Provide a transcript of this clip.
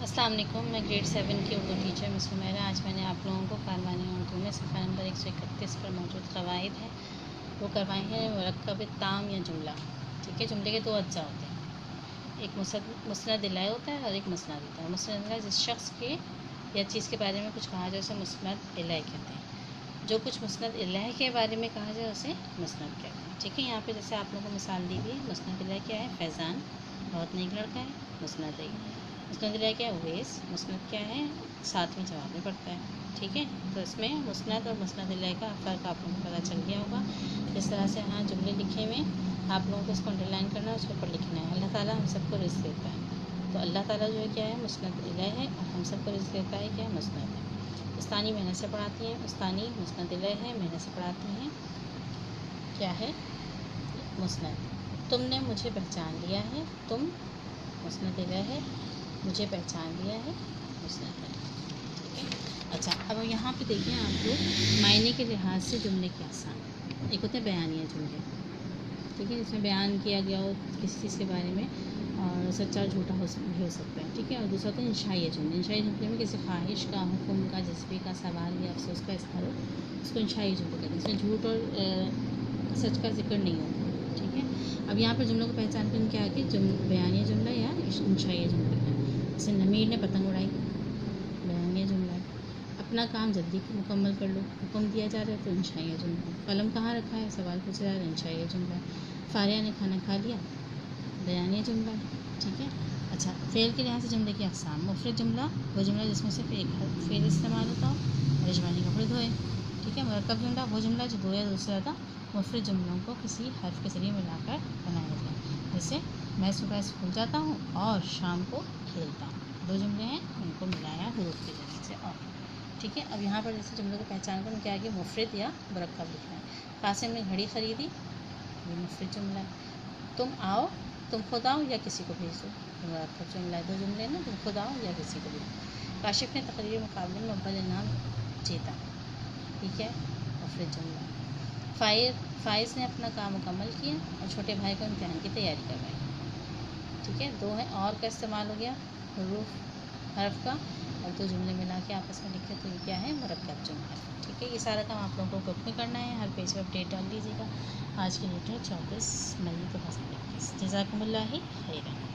अस्सलाम वालेकुम। मैं ग्रेड 7 की उर्दू टीचर मिस हुमैरा। आज मैंने आप लोगों को कारवानी उर्दू में सफ़ा नंबर 131 पर मौजूद क़वाइद हैं वो करवाए हैं मुरक्कब ताम या जुमला। ठीक है, जुमले के दो अज्जा होते हैं, एक मुस्नद इलैह होता है और एक मुस्नद होता है। मुस्नद इलैह जिस शख्स के या चीज़ के बारे में कुछ कहा जाए उसे मुस्नद इलैह कहते हैं। जो कुछ मुस्नद इलैह के बारे में कहा जाए उसे मुस्नद कहते हैं। ठीक है, यहाँ पे जैसे आप लोगों को मिसाल दी हुई है। मुस्नद इलैह क्या है? फैज़ान बहुत नेक लड़का है, मुस्नद इलैह। मुस्नद इलैह क्या है? उवैस। मुस्नद क्या है? 7वीं जमात में पढ़ता है। ठीक है, तो इसमें मुस्नद और मुस्नद इलैह का फ़र्क आप लोगों को पता चल गया होगा। इस तरह से यहाँ जुमले लिखे हुए आप लोगों को उसको अंडरलाइन करना है, उसके ऊपर लिखना है। अल्लाह ताला हम सबको रिज़्क़ देता है, तो अल्लाह ताला जो है क्या है? मुस्नद इलैह है, और हम सबको रिज़्क़ देता है क्या? मुस्नद है। उस्तानी मेहनत से पढ़ाती हैं, उस्तानी मुस्नद इलैह है, मेहनत से पढ़ाती हैं क्या है? मुस्नद। तुमने मुझे पहचान लिया है, तुम मुस्नद इलैह है, मुझे पहचान लिया है, मुस्नद है। ठीक है, अच्छा अब यहाँ पे देखिए आप लोग मायने के लिहाज से जुमले के आसान। एक होते हैं बयानिया जुमले, ठीक है, इसमें बयान किया गया हो किसी चीज़ के बारे में और सच्चा और झूठा भी हो सकता है। ठीक है, और दूसरा होता है इंशाइया जुमले। इंशाइया जुमले में किसी ख्वाहिश का, हुक्म का, जज्बे का, सवाल या अफसोस का इज़हार हो, उसको इंशाइया जुमले कहते हैं। इसमें झूठ और सच का जिक्र नहीं होता। ठीक है, अब यहाँ पर जुमलों को पहचान कर क्या आगे बयानिया जुमला या इंशाइया जुमला है। जैसे नमीर ने पतंग उड़ाई, बयानिया जुमला है। अपना काम जल्दी मुकम्मल कर लो, हुक्म दिया जा रहा है तो इंशाइया जुमला है। कलम कहाँ रखा है? सवाल पूछा जा रहा है, इंशाइया जुमला है। फारिया ने खाना खा लिया, बयानिया जुमला है। ठीक है, अच्छा फ़ेल के लिहाज से जुमले की अक़साम। मुफ़रद जुमला वो जुमला जिसमें सिर्फ एक फ़ेल इस्तेमाल होता हो, यजमानी कपड़े धोए। ठीक है, मुरक्कब जुमला वो जुमला जो दो या दो से ज़्यादा मुफ़रद जुमलों को किसी हर्फ के ज़रिए मिलाकर बनाया जाए। जैसे मैं सुबह स्कूल जाता हूँ और शाम को खेलता हूँ, दो जुमले हैं, उनको मिलाया हुरूफ के ज़रिए से। और ठीक है, अब यहाँ पर जैसे जुमलों को पहचान कर क्या आगे मुफ़रद या मुरक्कब लिखना है। कासिम ने घड़ी ख़रीदी, ये मुफ़रद जुमला है। तुम आओ, तुम खुद आओ या किसी को भेज दो, मुरक्कब जुमला है। दो जुमले ना, तुम खुद आओ या किसी को भेज दो। काशिफ ने तकरीरी मुकाबले में अव्वल इनाम जीता, ठीक है, मुफ़रद जुमला है। फ़ाइज़ ने अपना काम मुकम्मल किया और छोटे भाई को इम्तिहान की तैयारी करवाई। ठीक है, दो है और का इस्तेमाल हो गया हुरूफ हर्फ का, और दो जुमले मिला के आपस में लिखे तो ये क्या है? मुरक्कब जुमला। ठीक है, ये सारा काम आप लोगों को ग्रुप में करना है, हर पेज पर अपडेट डाल दीजिएगा। आज की डेट है 24 मई 2021। जज़ाकुमुल्लाह खैरन।